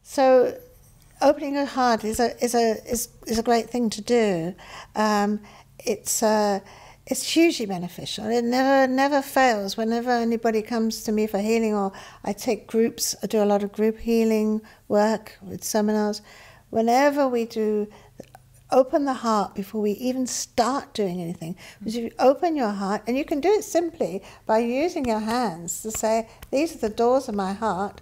So opening your heart is a great thing to do. It's hugely beneficial. It never fails. Whenever anybody comes to me for healing, or I take groups, I do a lot of group healing work with seminars. Whenever we do open the heart before we even start doing anything, because if you open your heart, and you can do it simply by using your hands to say, these are the doors of my heart,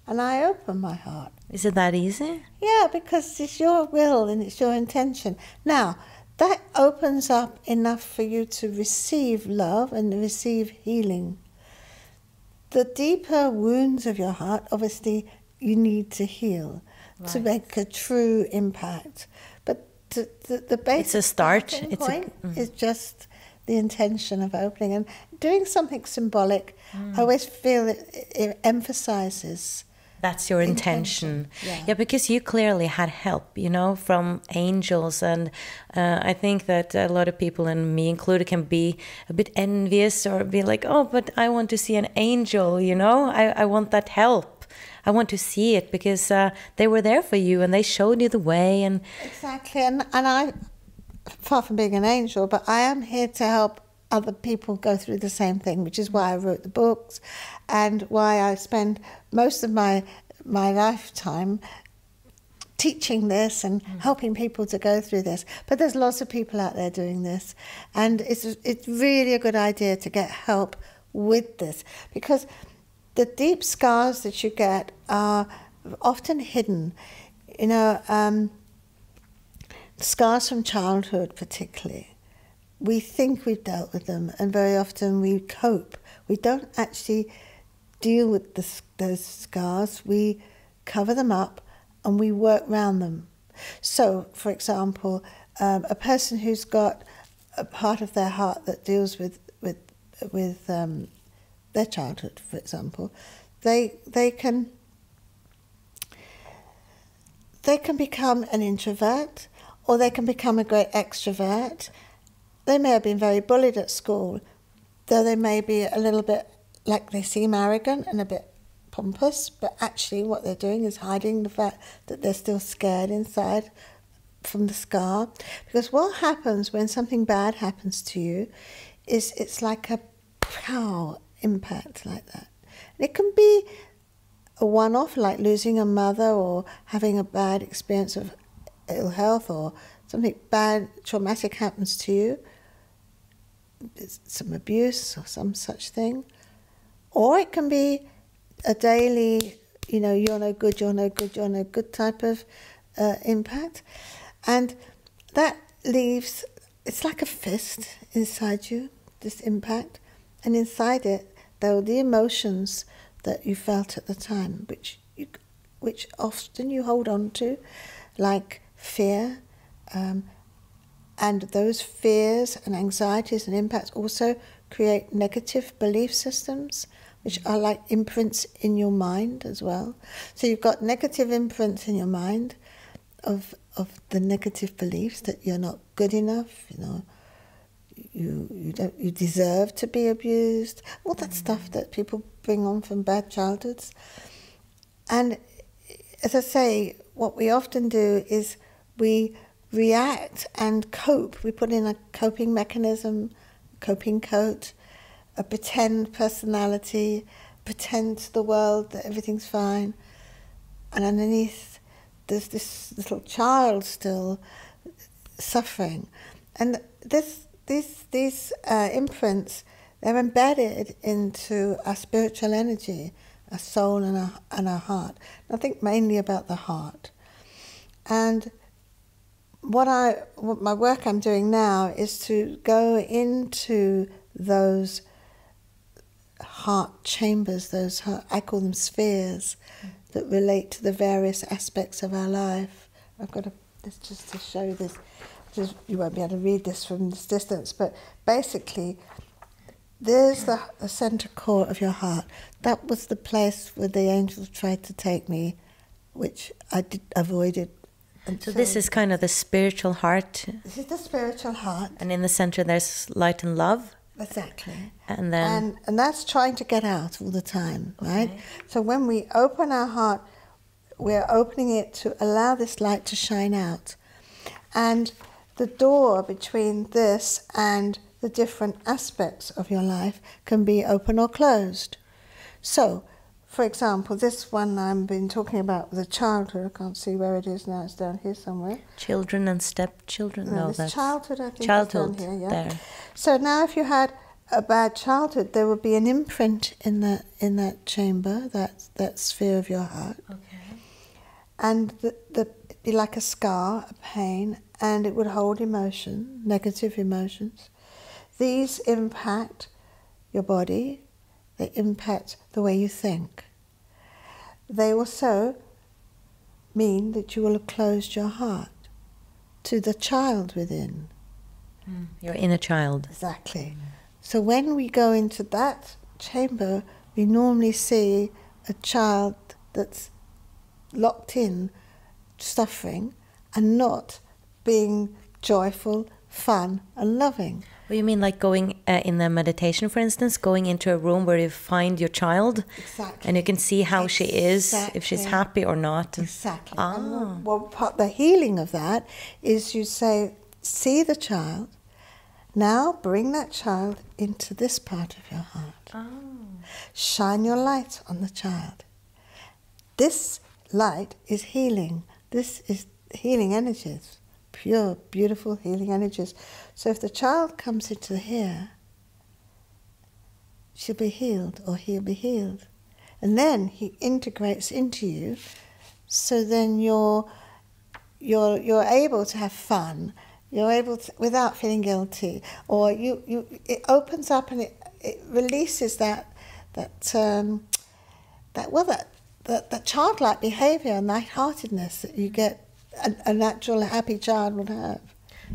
and I open my heart. Is it that easy? Yeah, because it's your will and it's your intention. Now, that opens up enough for you to receive love and receive healing. The deeper wounds of your heart, obviously, you need to heal to make a true impact. But the basic it's a start. Point is just the intention of opening and doing something symbolic. I always feel it emphasizes. That's your intention. Yeah, because you clearly had help, you know, from angels. And I think that a lot of people, and me included, can be a bit envious or be like, oh, but I want to see an angel, you know, I want that help. I want to see it because they were there for you and they showed you the way. And exactly. And I, far from being an angel, but I am here to help other people go through the same thing, which is why I wrote the books and why I spend most of my lifetime teaching this and helping people to go through this. But there's lots of people out there doing this, and it's really a good idea to get help with this, because the deep scars that you get are often hidden. You know, scars from childhood particularly. We think we've dealt with them, and very often we cope. We don't actually deal with those scars. We cover them up and we work around them. So, for example, a person who's got a part of their heart that deals with their childhood, for example, they can become an introvert, or they can become a great extrovert. They may have been very bullied at school, though they may be a little bit, like, they seem arrogant and a bit pompous, but actually what they're doing is hiding the fact that they're still scared inside from the scar. Because what happens when something bad happens to you is it's like a pow impact like that. And it can be a one-off, like losing a mother or having a bad experience of ill health, or something bad, traumatic happens to you, some abuse or some such thing. Or it can be a daily, you know, you're no good, you're no good, you're no good type of impact. And that leaves, it's like a fist inside you, this impact. And inside it, there are the emotions that you felt at the time, which often you hold on to, like fear, and those fears and anxieties and impacts also create negative belief systems, which are like imprints in your mind as well. So you've got negative imprints in your mind of the negative beliefs that you're not good enough, you know, you deserve to be abused, all that stuff that people bring on from bad childhoods. And as I say, what we often do is we react and cope. We put in a coping mechanism, coping coat, a pretend personality, pretend to the world that everything's fine. And underneath, there's this little child still suffering. And these imprints, they're embedded into our spiritual energy, our soul and our heart. I think mainly about the heart. And what my work I'm doing now is to go into those heart chambers, those I call them spheres, that relate to the various aspects of our life. I've got this just to show you this. You won't be able to read this from this distance, but basically, there's the center core of your heart. That was the place where the angels tried to take me, which I avoided. So this is kind of the spiritual heart. This is the spiritual heart. And in the center there's light and love. Exactly. And then and that's trying to get out all the time, right? So when we open our heart, we're opening it to allow this light to shine out. And the door between this and the different aspects of your life can be open or closed. So, for example, this one I've been talking about, the childhood, I can't see where it is now, it's down here somewhere. Children and stepchildren? No, that's childhood, I think. Childhood, down here, yeah. there. So now if you had a bad childhood, there would be an imprint in that chamber, that sphere of your heart. Okay. And it'd be like a scar, a pain, and it would hold emotion, negative emotions. These impact your body, they impact the way you think. They also mean that you will have closed your heart to the child within. Your inner child. Exactly. So when we go into that chamber, we normally see a child that's locked in, suffering, and not being joyful, fun, and loving. Well, you mean like going in the meditation, for instance, going into a room where you find your child, exactly, and you can see how she is, if she's happy or not. Exactly. And the healing of that is you say, see the child, now bring that child into this part of your heart. Shine your light on the child. This light is healing. This is healing energies. Pure, beautiful healing energies. So if the child comes into here, she'll be healed or he'll be healed. And then he integrates into you, so then you're able to have fun. You're able to, without feeling guilty, or it opens up and it releases that childlike behaviour and lightheartedness that you get a natural happy child would have.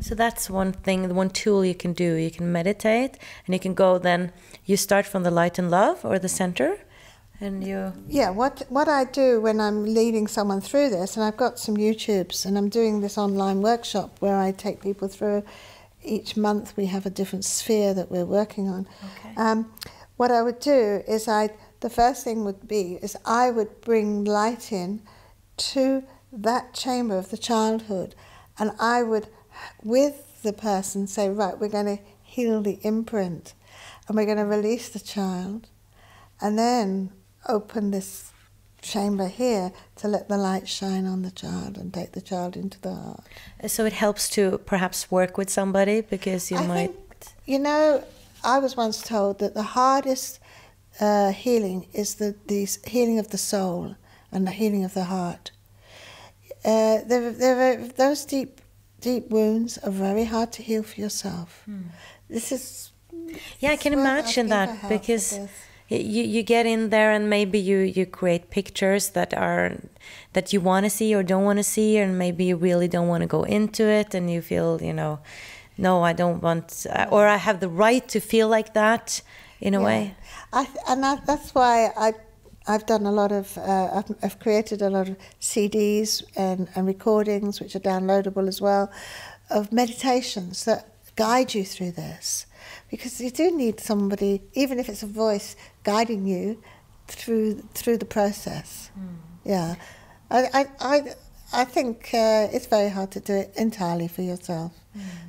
So that's one thing, one tool you can do. You can meditate, and you can go then, you start from the light and love, or the center, and you... Yeah, what I do when I'm leading someone through this, and I've got some YouTubes, and I'm doing this online workshop where I take people through, each month we have a different sphere that we're working on. Okay. What I would do is the first thing would be is I would bring light in to that chamber of the childhood, and I would, with the person, say, right, we're going to heal the imprint, and we're going to release the child, and then open this chamber here to let the light shine on the child and take the child into the heart. So it helps to perhaps work with somebody, because you might... think, I was once told that the hardest healing is the healing of the soul and the healing of the heart. Those deep wounds are very hard to heal for yourself. This is... Yeah, I can imagine that, because you get in there and maybe you create pictures that you want to see or don't want to see, and maybe you really don't want to go into it, and you feel, no, I don't want, or I have the right to feel like that, in a way. That's why I've done a lot of, I've created a lot of CDs and recordings, which are downloadable as well, of meditations that guide you through this. Because you do need somebody, even if it's a voice, guiding you through the process. Yeah. I think it's very hard to do it entirely for yourself.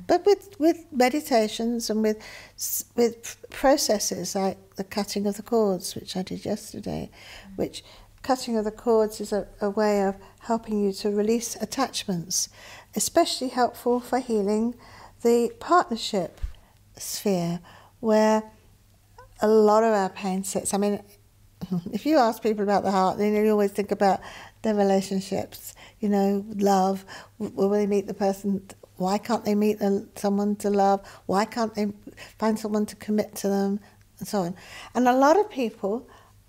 But with meditations and with processes like the cutting of the cords, which I did yesterday, which cutting of the cords is a way of helping you to release attachments, especially helpful for healing the partnership sphere, where a lot of our pain sits. I mean, if you ask people about the heart, then you always think about their relationships, love. Will they meet the person? Why can't they meet someone to love? Why can't they find someone to commit to them? And so on. And a lot of people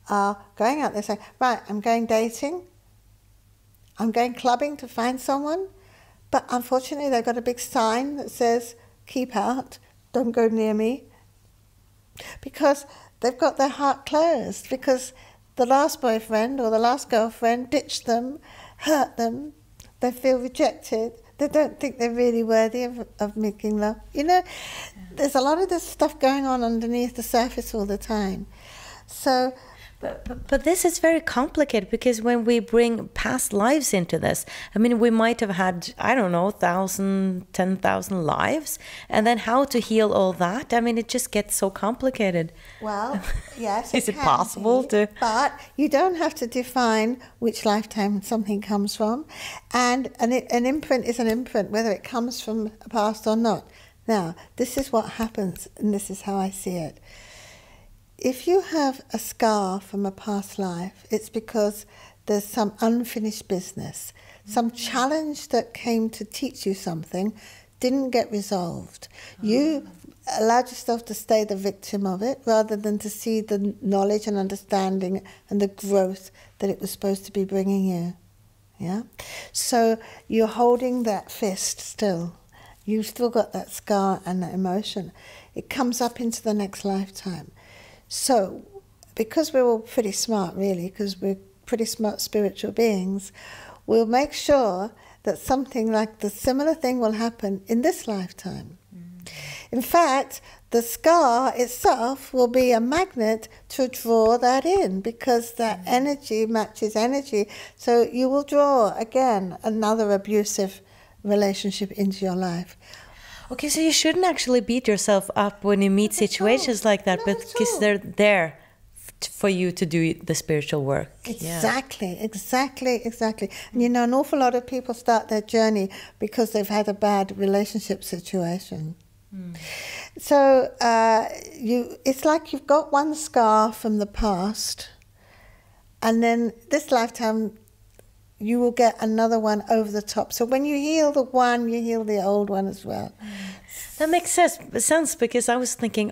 are going out there saying, right, I'm going dating, I'm going clubbing to find someone, but unfortunately they've got a big sign that says, keep out, don't go near me, because they've got their heart closed, because the last boyfriend or the last girlfriend ditched them, hurt them, they feel rejected, they don't think they're really worthy of making love. There's a lot of this stuff going on underneath the surface all the time. So But this is very complicated, because when we bring past lives into this, I mean, we might have had, I don't know, 1,000, 10,000 lives, and then how to heal all that? I mean, it just gets so complicated. Well, yes. Is it possible to? But you don't have to define which lifetime something comes from, and an imprint is an imprint, whether it comes from a past or not. Now, this is what happens, and this is how I see it. If you have a scar from a past life, it's because there's some unfinished business, some challenge that came to teach you something didn't get resolved. You allowed yourself to stay the victim of it rather than to see the knowledge and understanding and the growth that it was supposed to be bringing you. Yeah? So you're holding that fist still. You've still got that scar and that emotion. It comes up into the next lifetime. So, because we're all pretty smart, really, because we're pretty smart spiritual beings, we'll make sure that something like the similar thing will happen in this lifetime. In fact, the scar itself will be a magnet to draw that in, because that energy matches energy. So you will draw, again, another abusive relationship into your life. Okay, so you shouldn't actually beat yourself up when you meet situations like that, because they're there for you to do the spiritual work. Exactly. And you know, an awful lot of people start their journey because they've had a bad relationship situation. So it's like you've got one scar from the past, and then this lifetime you will get another one over the top. So when you heal the one, you heal the old one as well. That makes sense, because I was thinking,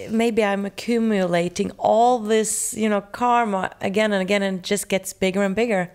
maybe I'm accumulating all this, karma again and again, and it just gets bigger and bigger.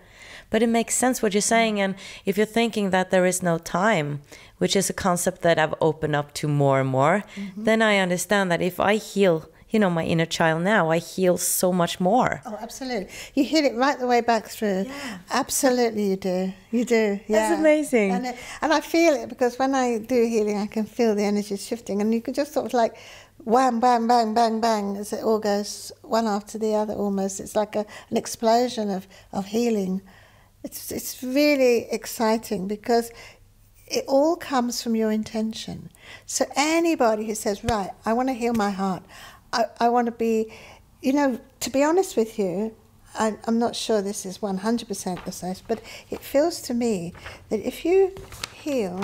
But it makes sense what you're saying. And if you're thinking that there is no time, which is a concept that I've opened up to more and more, then I understand that if I heal, my inner child now, I heal so much more. Oh, absolutely. You heal it right the way back through. Yeah. Absolutely you do. You do, yeah. That's amazing. And I feel it, because when I do healing, I can feel the energy shifting, and you can just sort of like wham, bang, bang, bang, bang, as it all goes one after the other almost. It's like an explosion of healing. It's really exciting, because it all comes from your intention. So anybody who says, right, I want to heal my heart, I want to be, to be honest with you, I'm not sure this is 100% precise, but it feels to me that if you heal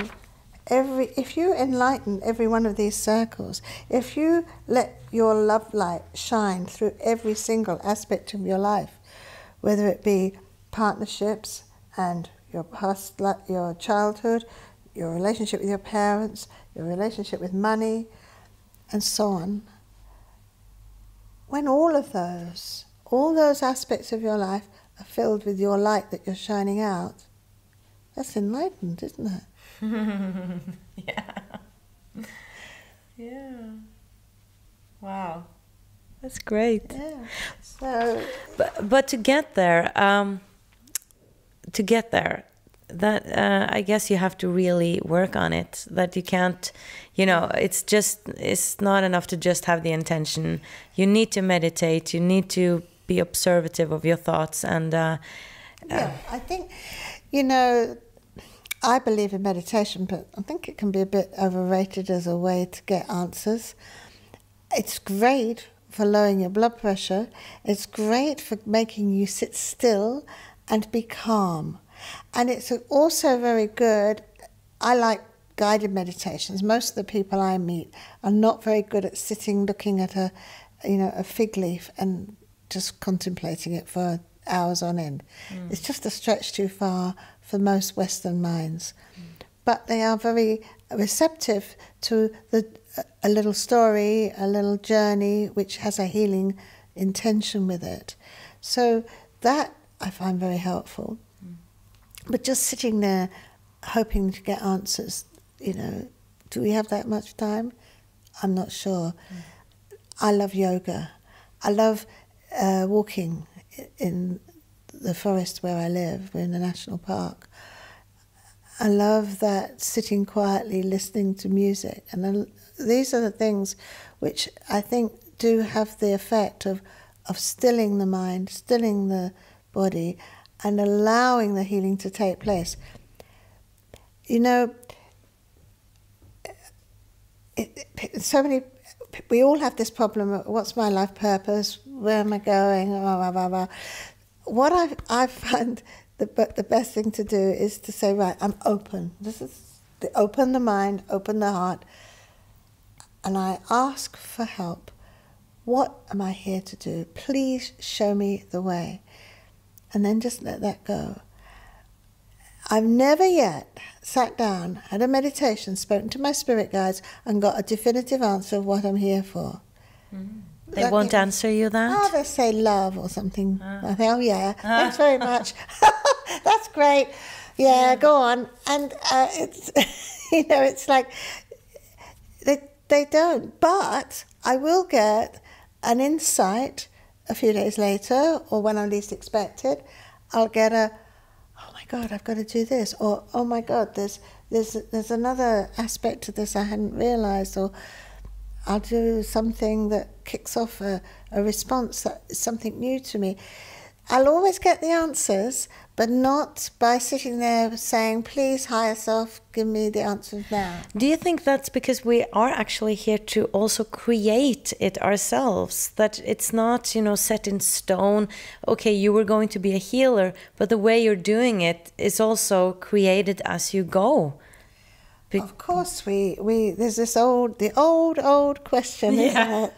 if you enlighten every one of these circles, if you let your love light shine through every single aspect of your life, whether it be partnerships and your past, your childhood, your relationship with your parents, your relationship with money, and so on. When all those aspects of your life are filled with your light that you're shining out, that's enlightened, isn't it? Yeah. Wow. That's great. Yeah. So, but to get there, that I guess you have to really work on it. That you can't, it's not enough to just have the intention. You need to meditate. You need to be observative of your thoughts. And I think, I believe in meditation, but I think it can be a bit overrated as a way to get answers. It's great for lowering your blood pressure. It's great for making you sit still and be calm. And it's also very good. I like guided meditations. Most of the people I meet are not very good at sitting looking at a fig leaf and just contemplating it for hours on end. It's just a stretch too far for most Western minds. But they are very receptive to a little story, a little journey, which has a healing intention with it. So that I find very helpful. But just sitting there hoping to get answers, do we have that much time? I'm not sure. I love yoga. I love walking in the forest where I live. We're in a national park. I love that, sitting quietly, listening to music. And then these are the things which I think do have the effect of of stilling the mind, stilling the body, and allowing the healing to take place. You know, we all have this problem of what's my life purpose, where am I going, blah, blah, blah, blah. What I've found the best thing to do is to say, right, I'm open. Open the mind, open the heart, and I ask for help. What am I here to do? Please show me the way. And then just let that go. I've never yet sat down, had a meditation, spoken to my spirit guides, and got a definitive answer of what I'm here for. Mm. They won't answer you that? Oh, they say love or something. I think, oh yeah, thanks very much. That's great. Yeah, go on. And it's, you know, it's like, they don't. But I will get an insight a few days later, or when I least expect it. I'll get a, oh my God, I've got to do this, or oh my God, there's another aspect to this I hadn't realised, or I'll do something that kicks off a response that is something new to me. I'll always get the answers, but not by sitting there saying, please, higher self, give me the answers now. Do you think that's because we are actually here to also create it ourselves? That it's not, you know, set in stone, okay, you were going to be a healer, but the way you're doing it is also created as you go. Of course, there's this old question, isn't it?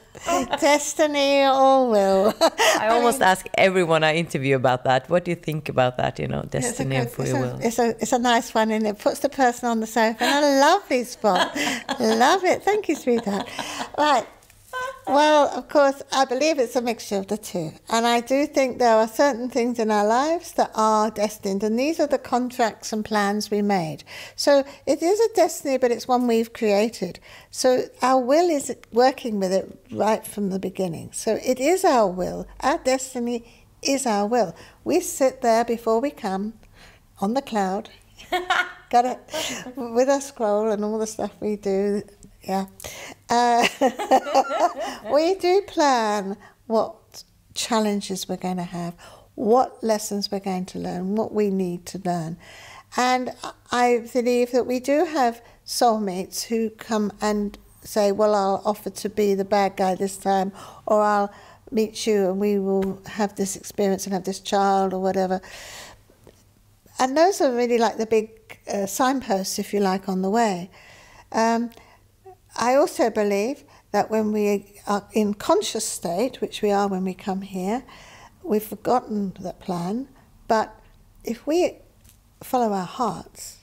Destiny or will? I almost ask everyone I interview about that. What do you think about that? You know, destiny and free will. It's a nice one, and it puts the person on the sofa in a lovely spot. Love it. Thank you, sweetheart. Right. Well, of course, I believe it's a mixture of the two. And I do think there are certain things in our lives that are destined. And these are the contracts and plans we made. So it is a destiny, but it's one we've created. So our will is working with it right from the beginning. So it is our will. Our destiny is our will. We sit there before we come on the cloud. Got it? With our scroll and all the stuff we do. Yeah. We do plan what challenges we're going to have, what lessons we're going to learn, what we need to learn. And I believe that we do have soulmates who come and say, well, I'll offer to be the bad guy this time, or I'll meet you and we will have this experience and have this child or whatever. And those are really like the big signposts, if you like, on the way. I also believe that when we are in conscious state, which we are when we come here, we've forgotten that plan. But if we follow our hearts,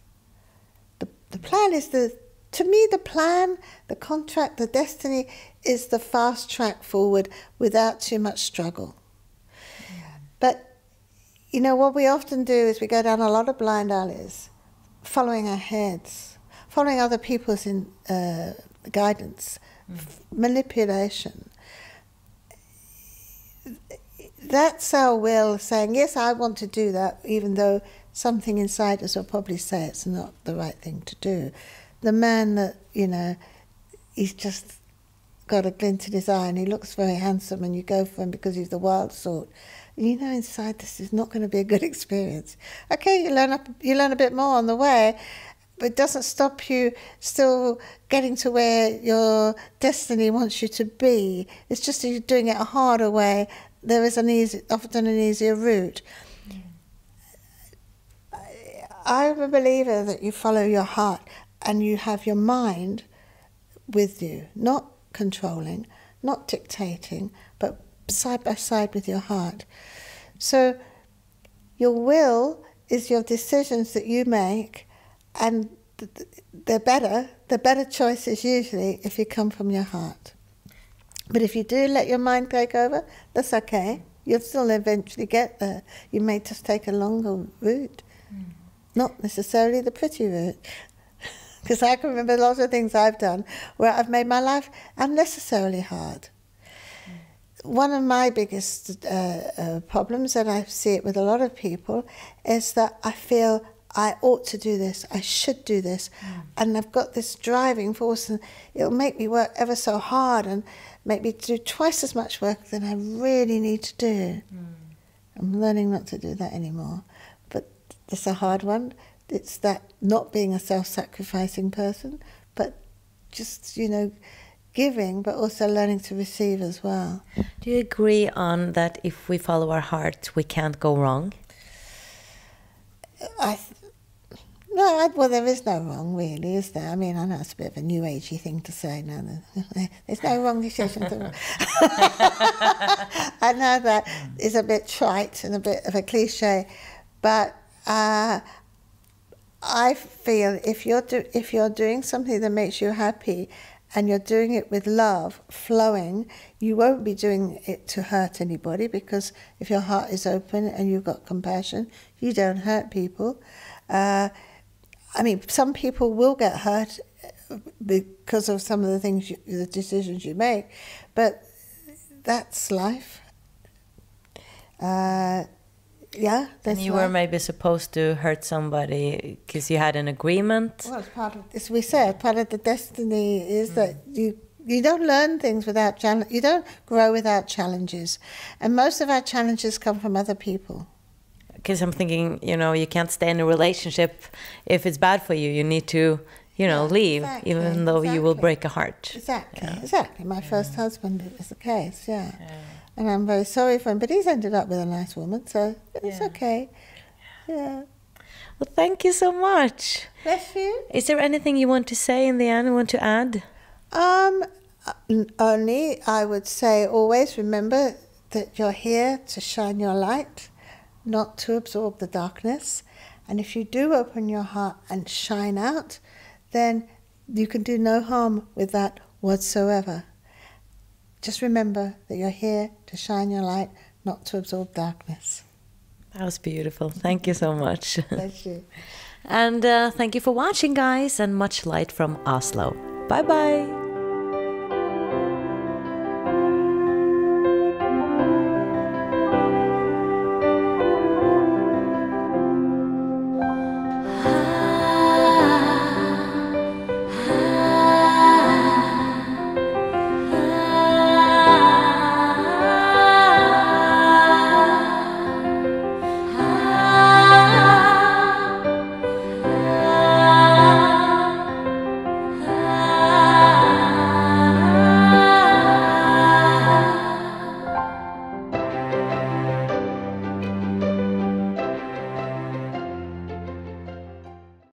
the plan is to me, the plan, the contract, the destiny is the fast track forward without too much struggle. Yeah. But, you know, what we often do is we go down a lot of blind alleys, following our heads, following other people's guidance, manipulation. That's our will saying, yes, I want to do that, even though something inside us will probably say it's not the right thing to do. The man that, you know, he's just got a glint in his eye and he looks very handsome and you go for him because he's the wild sort. And you know inside this is not going to be a good experience. Okay, you learn a bit more on the way, but it doesn't stop you still getting to where your destiny wants you to be. It's just that you're doing it a harder way. There is often an easier route. I'm a believer that you follow your heart and you have your mind with you, not controlling, not dictating, but side by side with your heart. So your will is your decisions that you make, and they're better. The better choice is usually if you come from your heart. But if you do let your mind take over, that's okay. You'll still eventually get there. You may just take a longer route, not necessarily the pretty route. Because I can remember lots of things I've done where I've made my life unnecessarily hard. One of my biggest problems, and I see it with a lot of people, is that I feel I ought to do this, I should do this, and I've got this driving force, and it'll make me work ever so hard and make me do twice as much work than I really need to do. I'm learning not to do that anymore, but it's a hard one. It's that not being a self-sacrificing person, but just, you know, giving, but also learning to receive as well. Do you agree on that if we follow our heart, we can't go wrong? Well, there is no wrong, really, is there? I mean, I know it's a bit of a new agey thing to say. No, there's no wrong decision. I know that is a bit trite and a bit of a cliche, but I feel if you're doing something that makes you happy, and you're doing it with love flowing, you won't be doing it to hurt anybody, because if your heart is open and you've got compassion, you don't hurt people. I mean, some people will get hurt because of some of the things, the decisions you make, but that's life. Yeah, that's and you were maybe supposed to hurt somebody because you had an agreement. Well, it's part of, as we said, part of the destiny is that you don't learn things without challenge. You don't grow without challenges, and most of our challenges come from other people. Because I'm thinking, you know, you can't stay in a relationship if it's bad for you. You need to, you know, leave, exactly, even though you will break a heart. Exactly. My first husband was the case. And I'm very sorry for him, but he's ended up with a nice woman, so it's okay. Yeah. Well, thank you so much. Bless you. Is there anything you want to say in the end, want to add? Only I would say always remember that you're here to shine your light, not to absorb the darkness. And if you do open your heart and shine out, then you can do no harm with that whatsoever. Just remember that you're here to shine your light, not to absorb darkness. That was beautiful. Thank you so much. Bless you. And thank you for watching, guys, and much light from Oslo. Bye-bye.